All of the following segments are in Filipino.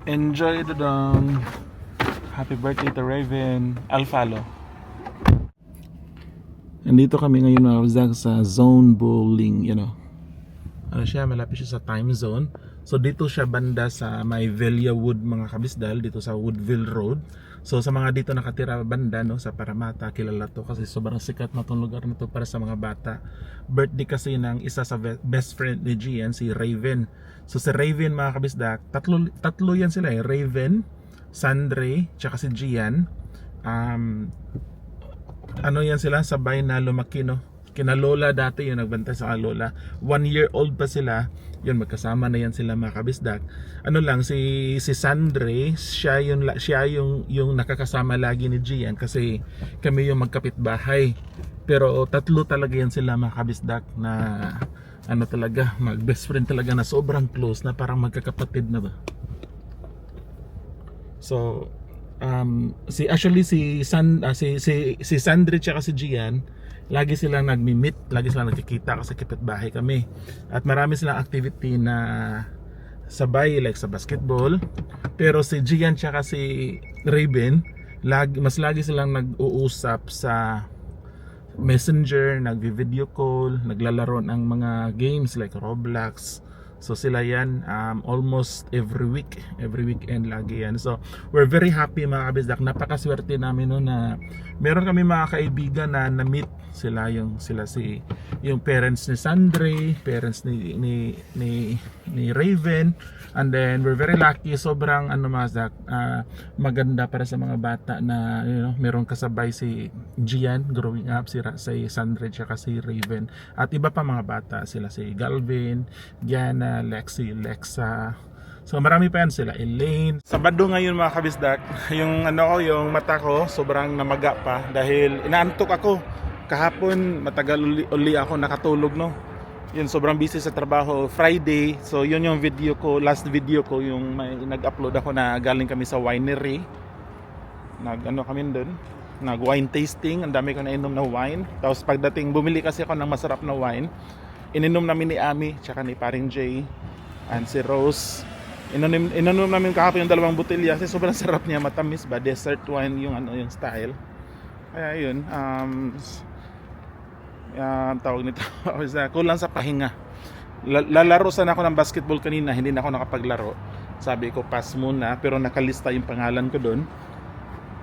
Enjoy the dawn. Happy birthday to Raven. Alfalo. Nandito kami ngayon mga kabisdak sa zone bowling, Ano siya, malapit siya sa time zone. So dito siya banda sa may Villawood mga kabisdal, dito sa Woodville Road. So sa mga dito nakatira banda sa Paramata, kilala to kasi sobrang sikat na tong lugar na to para sa mga bata. Birthday kasi ng isa sa best friend ni Gian, si Raven. So si Raven mga kabisdak, tatlo yan sila Raven, Sandre, tsaka si Gian. Ano yan sila, sabay na lumaki kina lola dati yung nagbantay sa lola. 1 year old pa sila, yun magkasama na yan sila mga kabisdak. Ano lang si Sandre, siya yung nakakasama lagi ni Gian kasi kami yung magkapitbahay. Pero tatlo talaga yan sila mga kabisdak na ano talaga, mag best friend talaga na sobrang close na parang magkakapatid na ba. So si Sandre tsaka si Gian, lagi silang nagmi-meet, lagi silang nagkikita kasi kapitbahay kami. At marami silang activity na sabay like sa basketball. Pero si Gian tsaka si Raven, mas lagi silang nag-uusap sa Messenger, nagvi-video call, naglalaro ng mga games like Roblox. So sila yan almost every weekend lagi yan. So we're very happy mga kabisdak. Napakaswerte namin na meron kami mga kaibigan na na-meet sila yung parents ni Sandre, parents ni Raven, and then we're very lucky, sobrang maganda para sa mga bata na meron kasabay si Gian growing up, si Sandre tsaka si Raven, at iba pa mga bata sila si Galvin, Gianna, Lexi, Lexa. So marami pa yan sila, Elaine. Sabado ngayon mga kabisdak, yung mata ko sobrang namaga pa dahil inaantok ako. Kahapon matagal uli ako nakatulog Yun, sobrang busy sa trabaho. Friday, so yun yung last video ko yung may nag-upload ako na galing kami sa winery. Kami doon. Nag-wine tasting, ang dami ko nainom na wine. Tapos pagdating, bumili kasi ako ng masarap na wine. Ininom namin ni Ami, tsaka ni Paring Jay, and si Rose. Ininom namin kahapon yung 2 botelya kasi sobrang sarap niya, matamis ba, dessert wine yung yung style. Kaya yun, tawag nito, kulang sa pahinga. Lalaro sana ako ng basketball kanina, hindi na ako nakapaglaro. Sabi ko pass muna, pero nakalista yung pangalan ko doon.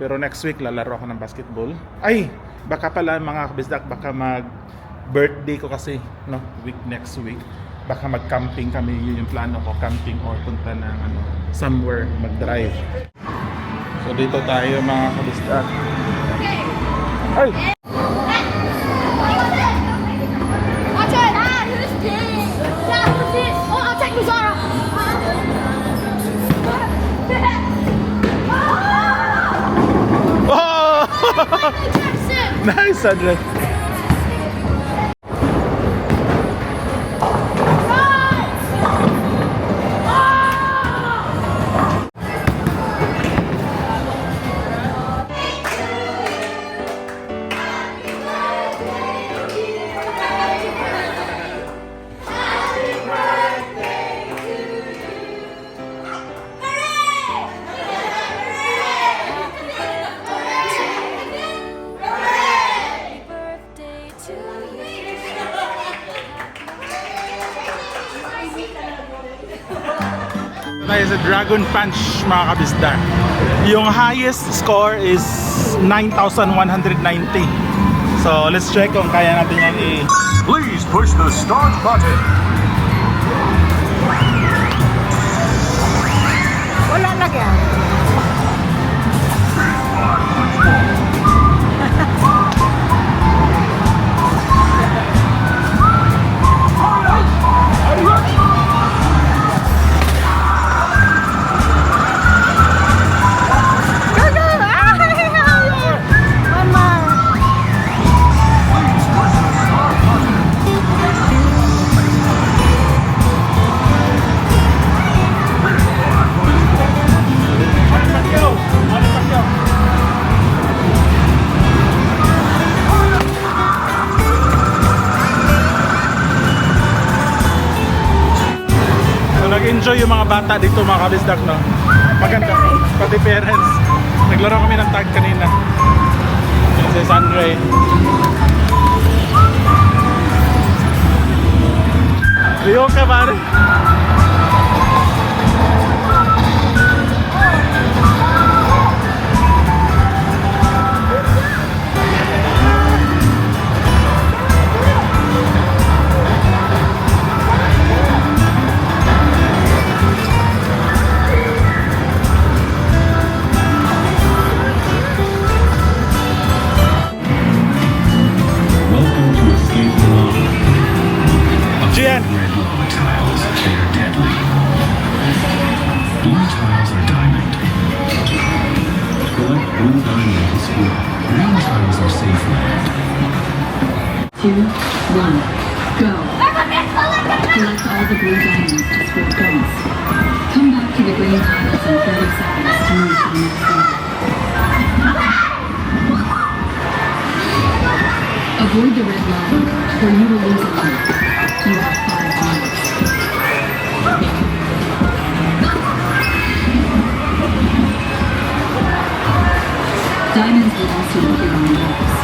Pero next week lalaro ako ng basketball. Ay, baka pala mga kabisdak, baka birthday ko kasi next week. Baka mag-camping kami, yun yung plano ko, camping or punta ng somewhere, mag-drive. So dito tayo mga kabisdak. Ay! Nice, Sandra. Is a Dragon Punch mga kabisdak. Yung highest score is 9,190. So let's check kung kaya natin yan Please push the start button. Wala lagi. Nag-enjoy yung mga bata dito mga kabisdak Maganda. Pati parents. Naglaro kami ng tag kanina. Yan si Sandre. Riyon ka pare? Welcome to Escape the Law. Gian! Red lava tiles, they are deadly. Blue tiles are diamond. Collect blue diamonds. Green tiles are safe land. 2, 1, go. Collect all the blue diamonds to score points. Come back to the green tiles in 30 seconds to move to the next level. Avoid the red line, or you will lose a life. You have 5 lives. Diamonds will also appear on the walls.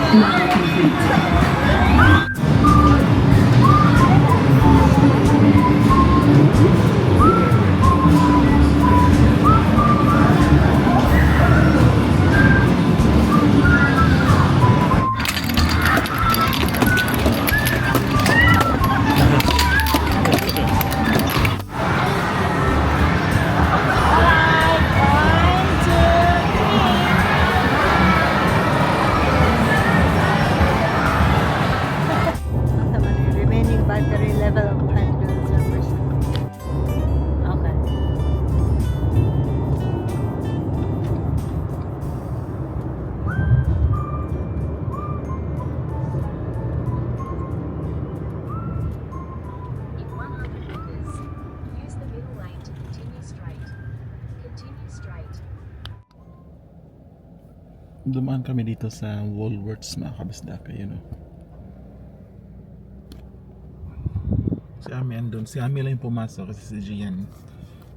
Level complete. naman yung remaining battery level of handles numbers. Okay. In 100 meters, use the middle lane to continue straight. Continue straight. Dumaan kami dito sa Woolworths mga kabisdak, you know. Si Ami andun. Si Ami lang yung pumasok kasi si Gian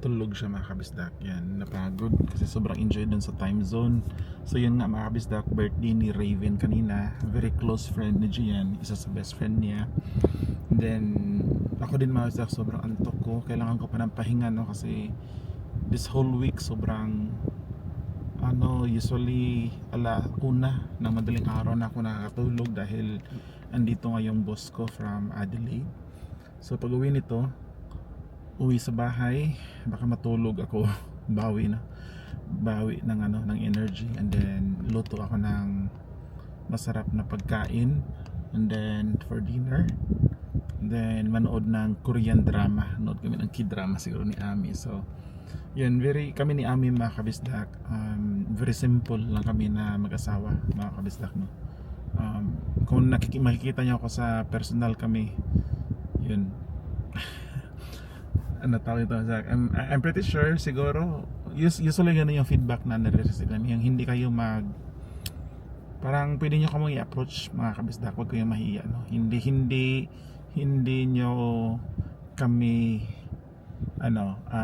tulog siya mga kabisdak. Yan, napagod kasi sobrang enjoy dun sa time zone. So yun nga mga kabisdak, birthday ni Raven kanina. Very close friend ni Gian, isa sa best friend niya. And then ako din mga kabisdak, sobrang antok ko. Kailangan ko pa ng pahinga, no, kasi this whole week sobrang usually una ng madaling araw na ako nakakatulog dahil andito nga yung boss ko from Adelaide. So pag uwi nito, uwi sa bahay, baka matulog ako, bawi ng ng energy, and then luto ako ng masarap na pagkain, and then for dinner, and then manood ng Korean drama. Nood kami ng K-drama siguro ni Ami. So yun, kami ni Ami mga kabisdak, very simple lang kami na mag-asawa mga kabisdak, no. Kung makikita niyo ako sa personal kami, yun. Ano tawag ito? I'm pretty sure siguro usually ganun yung feedback na nare-receive namin, yung hindi kayo parang pwede nyo kamong i-approach mga kabisdak, huwag kayong mahiya, no? Hindi nyo kami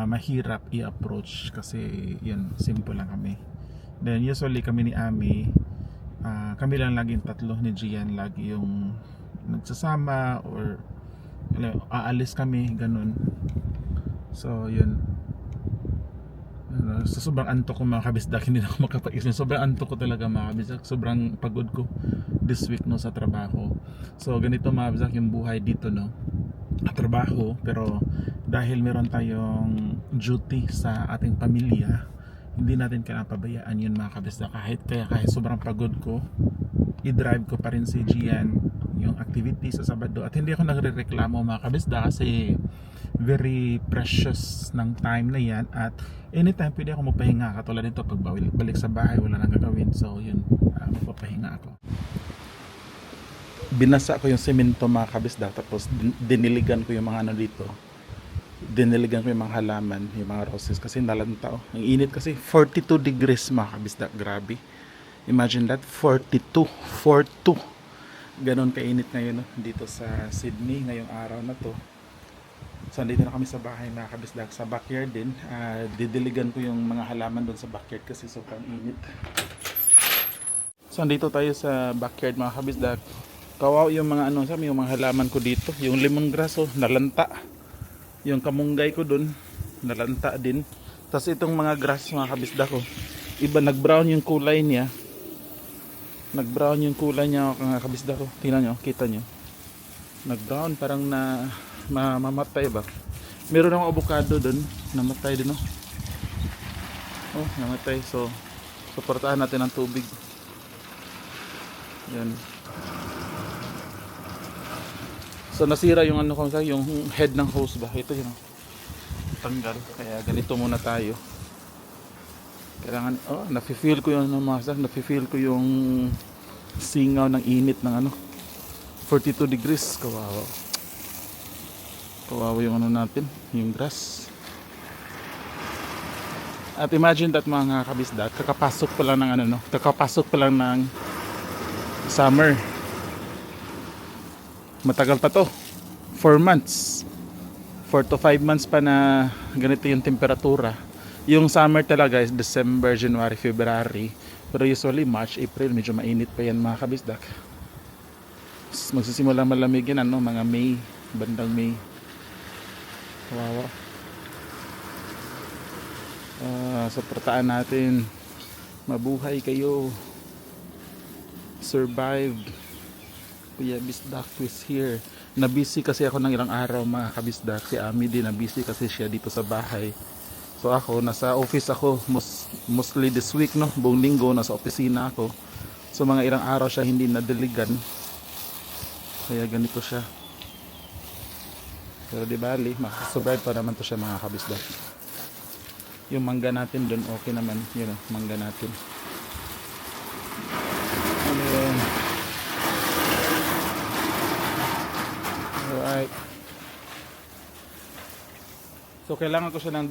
mahirap i-approach kasi yun, simple lang kami. Then usually kami ni Ami, kami lang laging tatlo ni Gian lagi yung nagsasama, or aalis kami ganun. So yun, so sobrang antok ko mga kabisdak, hindi na ako makapag-isip. Sobrang antok ko talaga mga kabisdak, sobrang pagod ko this week, no, sa trabaho. So ganito mga kabisdak yung buhay dito, no, trabaho, pero dahil meron tayong duty sa ating pamilya, hindi natin kailangan pabayaan yun mga kabisdak. Kahit sobrang pagod ko, i-drive ko pa rin si Gian yung activity sa Sabado, at hindi ako nagre-reklamo mga kabisdak kasi very precious ng time na yan, at anytime pwede ako magpahinga. Katulad nito, pag balik sa bahay wala nang gagawin, so yun, magpapahinga ako. Binasa ko yung semento mga kabisdak, tapos diniligan ko yung mga dito, diniligan ko yung mga halaman, yung mga roses, kasi nalantaw. Ang init kasi, 42 degrees mga kabisdak, grabe. Imagine that, 42. ganon kainit ngayon no? Dito sa Sydney ngayong araw na to. So andito na kami sa bahay mga kabisdak, sa backyard din. Didiligan ko yung mga halaman doon sa backyard kasi sobrang init. So andito tayo sa backyard mga kabisdak. Kawaw yung mga ano, sabi yung mga halaman ko dito, yung lemongrass oh, nalanta. Yung kamunggay ko doon, nalanta din. Tapos itong mga grass mga kabisdak ko, iba nag-brown yung kulay niya. Nag-brown yung kulay niya mga kabisdak ko. Tingnan nyo, kita nyo. Nag-brown, parang na mamatay ba. Meron akong avocado doon, namatay din oh. Oh, namatay. So, suportahan natin ang tubig. Yan. So nasira yung ano ko sa yung head ng hose ba. Ito yun. Tanggal. Kaya ganito muna tayo. Kailangan nafi-feel ko yung nafi-feel ko yung singaw ng init ng ano. 42 degrees, kawawa. Kawawa yung ano natin, yung grass. At imagine that mga kabisdak, kakapasok pa lang ng ano no, kakapasok pa lang ng summer. Matagal pa to. 4 months. 4 to 5 months pa na ganito yung temperatura. Yung summer talaga is December, January, February. Pero usually March, April, medyo mainit pa yan mga kabisdak. Magsisimula malamig yan ano, mga May, bandang May. Kawawa. Suportaan natin. Mabuhay kayo. Survive. Kuya Bisdak is here. Nabisi kasi ako ng ilang araw mga kabisdak. Si Ami din nabisi kasi siya dito sa bahay. So ako, nasa office ako mostly this week no, buong linggo nasa opisina ako. So mga ilang araw siya hindi nadiligan. Kaya ganito siya. Pero di bali, makasurvive pa naman to siya mga kabisdak. Yung mangga natin dun, okay naman. Yun o, mangga natin. Ano yun? Alright. So kailangan ko siya ng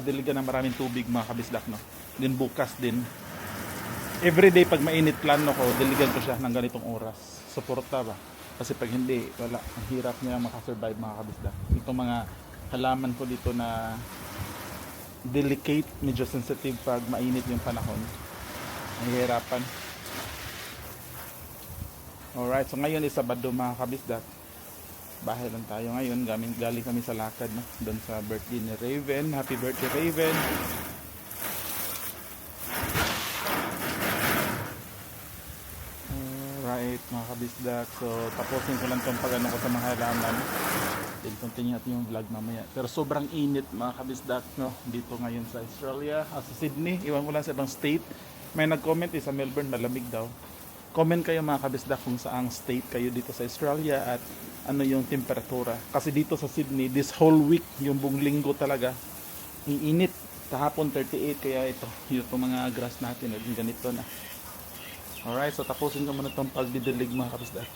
diligan ng maraming tubig mga kabisdak no. Din bukas din. Everyday pag mainit plano ko, diligan ko siya ng ganitong oras. Suporta ba? Kasi pag hindi, wala. Ang hirap niya makasurvive mga kabisdak. Itong mga halaman ko dito na delicate, medyo sensitive pag mainit yung panahon. Nahihirapan. Alright, so ngayon is Sabado mga kabisdak. Bahay lang tayo ngayon, galing kami sa lakad no? Doon sa birthday ni Raven. Happy birthday Raven. Alright mga kabisdak, so tapusin ko lang itong pag-ano ko sa mga halaman. Then continue natin yung vlog mamaya. Pero sobrang init mga kabisdak no? Dito ngayon sa Australia, sa Sydney, iwan ko lang sa ibang state. May nag-comment sa Melbourne, malamig daw. Comment kayo mga kabisdak kung saang state kayo dito sa Australia at ano yung temperatura. Kasi dito sa Sydney, this whole week, yung buong linggo talaga, iinit. Kahapon 38, kaya ito, yung mga grass natin, ganito na. Alright, so tapusin ko muna itong pagdidilig mga kabisdak.